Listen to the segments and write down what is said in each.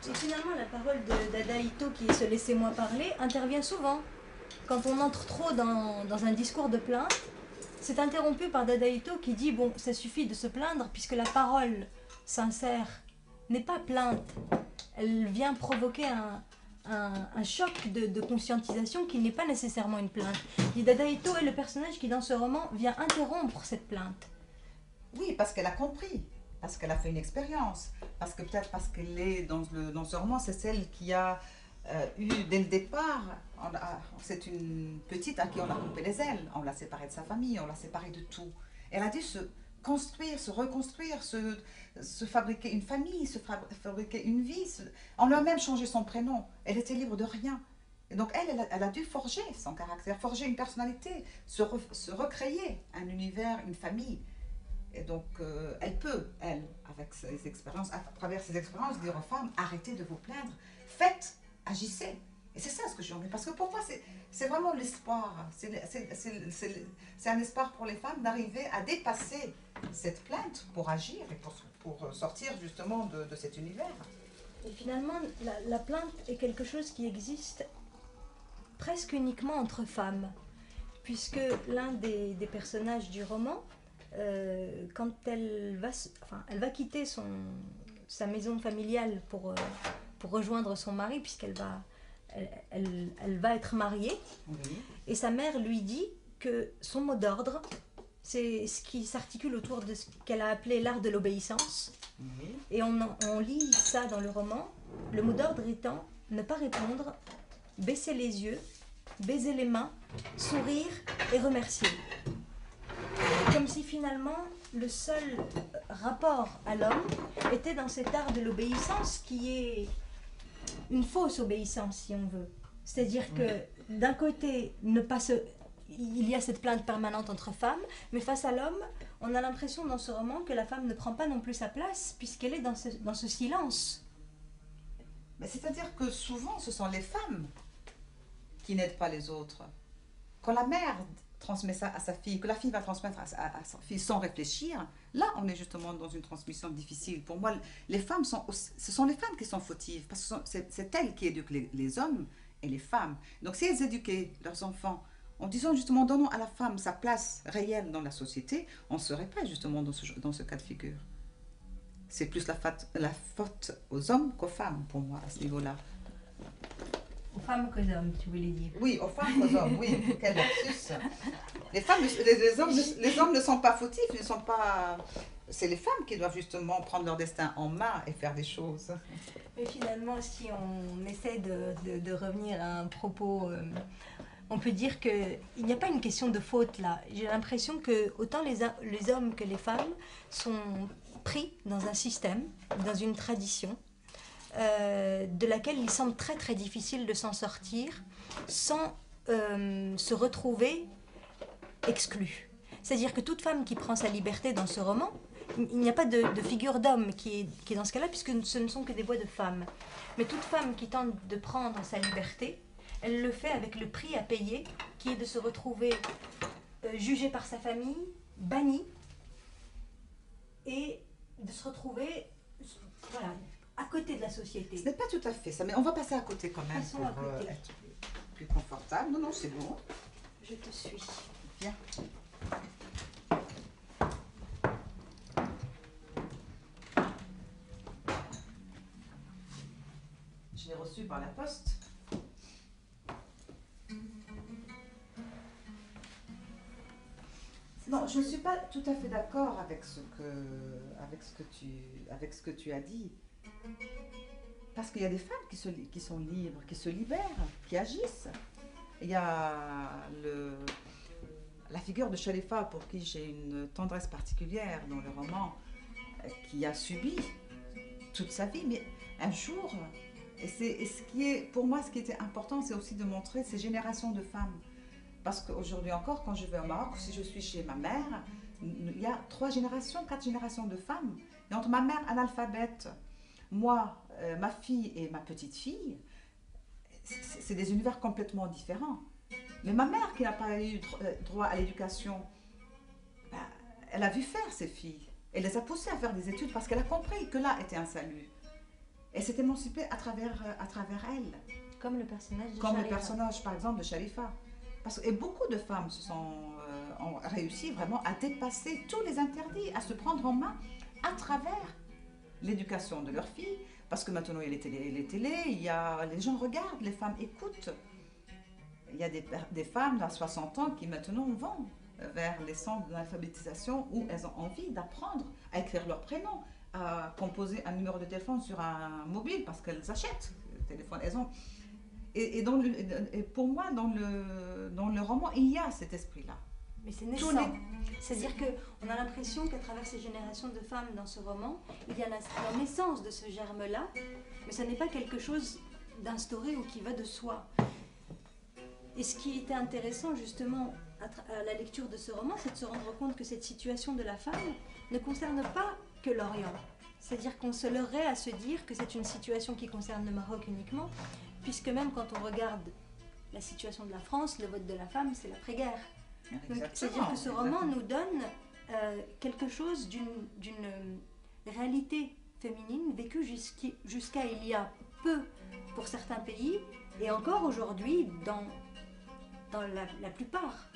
Et finalement, la parole de Dada Ito, qui est se laisser moi parler, intervient souvent. Quand on entre trop dans un discours de plainte, c'est interrompu par Dada Ito qui dit bon, ça suffit de se plaindre puisque la parole sincère n'est pas plainte. Elle vient provoquer un choc de conscientisation qui n'est pas nécessairement une plainte. Et Dada Ito est le personnage qui, dans ce roman, vient interrompre cette plainte. Oui, parce qu'elle a compris, parce qu'elle a fait une expérience, parce que peut-être parce qu'elle est dans ce roman, c'est celle qui a eu dès le départ, c'est une petite à qui on a coupé les ailes, on l'a séparée de sa famille, on l'a séparée de tout. Elle a dû se construire, se reconstruire, se fabriquer une famille, fabriquer une vie. On lui a même changé son prénom. Elle était libre de rien. Et donc elle a dû forger son caractère, forger une personnalité, se recréer un univers, une famille. Et donc, elle peut, elle, avec ses expériences, à travers ses expériences, dire aux femmes, arrêtez de vous plaindre, faites, agissez. Et c'est ça ce que j'ai envie, parce que pour moi, c'est vraiment l'espoir. C'est un espoir pour les femmes d'arriver à dépasser cette plainte pour agir et pour sortir justement de cet univers. Et finalement, la plainte est quelque chose qui existe presque uniquement entre femmes, puisque l'un des personnages du roman, quand elle va quitter sa maison familiale pour rejoindre son mari, puisqu'elle elle va être mariée, Oui. et sa mère lui dit que son mot d'ordre, c'est ce qui s'articule autour de ce qu'elle a appelé l'art de l'obéissance. Oui. Et on lit ça dans le roman, le mot d'ordre étant ne pas répondre, baisser les yeux, baiser les mains, sourire et remercier. Comme si finalement le seul rapport à l'homme était dans cet art de l'obéissance qui est une fausse obéissance si on veut. C'est-à-dire que d'un côté, il y a cette plainte permanente entre femmes, mais face à l'homme, on a l'impression dans ce roman que la femme ne prend pas non plus sa place puisqu'elle est dans ce silence. Mais c'est-à-dire que souvent, ce sont les femmes qui n'aident pas les autres. Quand la mère transmet ça à sa fille, que la fille va transmettre à sa fille sans réfléchir, là on est justement dans une transmission difficile. Pour moi, ce sont les femmes qui sont fautives, parce que c'est elles qui éduquent les hommes et les femmes. Donc si elles éduquaient leurs enfants en disant justement donnons à la femme sa place réelle dans la société, on ne serait pas justement dans ce cas de figure. C'est plus la faute aux hommes qu'aux femmes pour moi à ce niveau-là. Aux femmes qu'aux hommes, tu voulais dire. Oui, aux femmes qu'aux hommes, oui, quel lapsus. Les hommes ne sont pas fautifs, ils ne sont pas... C'est les femmes qui doivent justement prendre leur destin en main et faire des choses. Mais finalement, si on essaie de revenir à un propos, on peut dire qu'il n'y a pas une question de faute là. J'ai l'impression que autant les hommes que les femmes sont pris dans un système, dans une tradition, de laquelle il semble très très difficile de s'en sortir sans se retrouver exclue. C'est-à-dire que toute femme qui prend sa liberté dans ce roman, il n'y a pas de figure d'homme qui est dans ce cas-là, puisque ce ne sont que des voix de femmes. Mais toute femme qui tente de prendre sa liberté, elle le fait avec le prix à payer, qui est de se retrouver jugée par sa famille, bannie, et de se retrouver voilà, à côté de la société. Ce n'est pas tout à fait ça, mais on va passer à côté quand même pour être plus confortable. Non, non, c'est bon. Je te suis. Viens. Je l'ai reçu par la poste. Non, je ne suis pas tout à fait d'accord avec ce que tu as dit. Parce qu'il y a des femmes qui sont libres, qui se libèrent, qui agissent. Il y a la figure de Sharifa, pour qui j'ai une tendresse particulière dans le roman, qui a subi toute sa vie, mais un jour, pour moi, ce qui était important, c'est aussi de montrer ces générations de femmes. Parce qu'aujourd'hui encore, quand je vais au Maroc, si je suis chez ma mère, il y a 3 générations, 4 générations de femmes. Et entre ma mère analphabète, moi, ma fille et ma petite fille, c'est des univers complètement différents. Mais ma mère, qui n'a pas eu droit à l'éducation, elle a vu faire ses filles. Elle les a poussées à faire des études parce qu'elle a compris que là était un salut. et s'est émancipée à travers elle. Comme le personnage de Comme le Sharifa. personnage, par exemple, de Sharifa. Et beaucoup de femmes ont réussi vraiment à dépasser tous les interdits, à se prendre en main à travers l'éducation de leurs filles. Parce que maintenant, il y a les télés, les gens regardent, les femmes écoutent. Il y a des femmes à 60 ans qui maintenant vont vers les centres d'alphabétisation où elles ont envie d'apprendre à écrire leur prénom, à composer un numéro de téléphone sur un mobile parce qu'elles achètent le téléphone. Et pour moi, dans le roman, il y a cet esprit-là. Mais c'est naissant. C'est-à-dire qu'on a l'impression qu'à travers ces générations de femmes dans ce roman, il y a la naissance de ce germe-là, mais ce n'est pas quelque chose d'instauré ou qui va de soi. Et ce qui était intéressant justement à la lecture de ce roman, c'est de se rendre compte que cette situation de la femme ne concerne pas que l'Orient. C'est-à-dire qu'on se leurrait à se dire que c'est une situation qui concerne le Maroc uniquement, puisque même quand on regarde la situation de la France, le vote de la femme, c'est l'après-guerre. C'est-à-dire que ce roman nous donne quelque chose d'une réalité féminine vécue jusqu'à il y a peu pour certains pays, et encore aujourd'hui dans la plupart.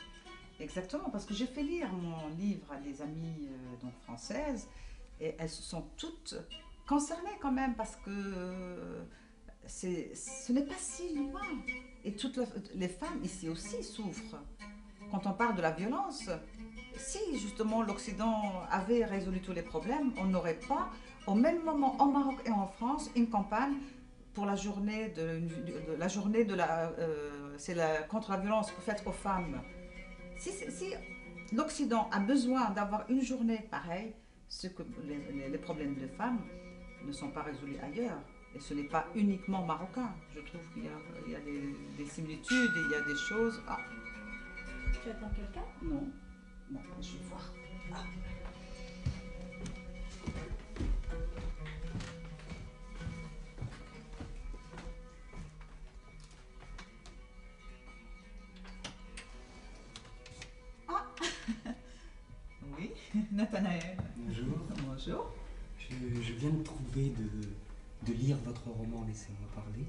Exactement, parce que j'ai fait lire mon livre à des amies donc françaises, et elles se sont toutes concernées quand même, parce que ce n'est pas si loin. Et toutes les femmes ici aussi souffrent. Quand on parle de la violence, si justement l'Occident avait résolu tous les problèmes, on n'aurait pas, au même moment en Maroc et en France, une campagne pour la journée contre la violence faite aux femmes. Si l'Occident a besoin d'avoir une journée pareille, c'est que les problèmes des femmes ne sont pas résolus ailleurs. Et ce n'est pas uniquement marocain. Je trouve qu'il y a des similitudes, il y a des choses. Ah. Tu attends quelqu'un? Non. Bon, je vais voir. Ah. Oui, Nathanaël. Bonjour. Bonjour. Je viens de trouver de lire votre roman Laissez-moi parler.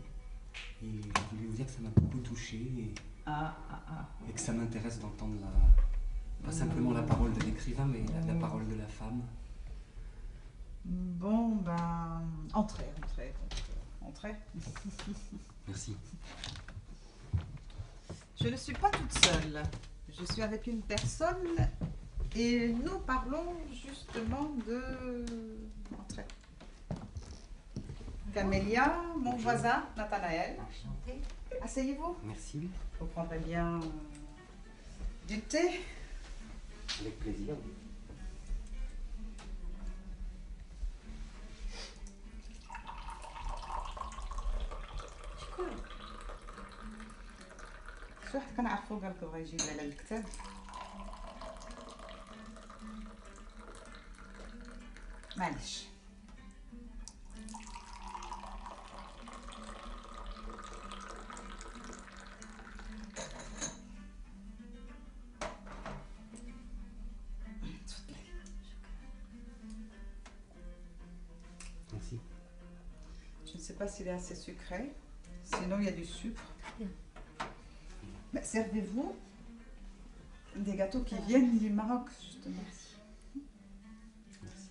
Et je voulais vous dire que ça m'a beaucoup touché et que ça m'intéresse d'entendre pas simplement la parole de l'écrivain, mais la parole de la femme. Bon, ben, entrez. Merci. Je ne suis pas toute seule. Je suis avec une personne et nous parlons justement de... Entrez. Camélia, mon voisin, Nathanaël. Enchantée. Asseyez-vous. Merci. Vous prendrez bien du thé. Avec plaisir. شكون؟ شو واحد كنعرفو قال لك بغا يجيب على الكتاب. معليش. Merci. Je ne sais pas s'il est assez sucré. Sinon, il y a du sucre. Bien. Mais servez-vous des gâteaux qui viennent du Maroc, justement. Merci. Merci.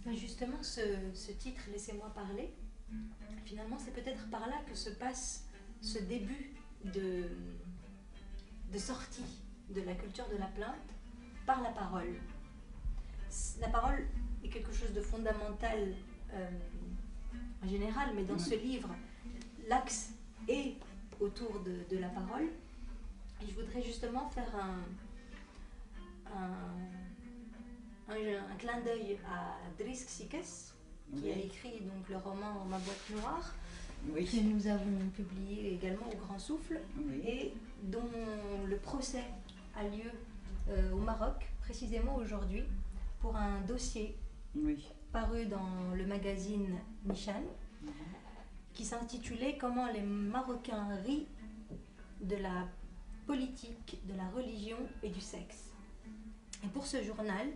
Ben justement, ce titre, Laissez-moi parler, finalement, c'est peut-être par là que se passe ce début de sortie de la culture de la plainte par la parole. La parole est quelque chose de fondamental en général, mais dans ce livre, l'axe est autour de la parole. Et je voudrais justement faire un clin d'œil à Driss Sikes, qui a écrit donc le roman Ma boîte noire, Oui. que nous avons publié également au Grand Souffle, Oui. et dont le procès a lieu au Maroc, précisément aujourd'hui, pour un dossier Oui. paru dans le magazine Nishan, qui s'intitulait Comment les Marocains rient de la politique de la religion et du sexe. Et pour ce journal,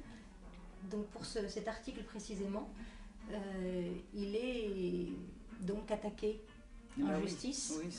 donc pour cet article précisément, il est donc attaqué en justice. Oui,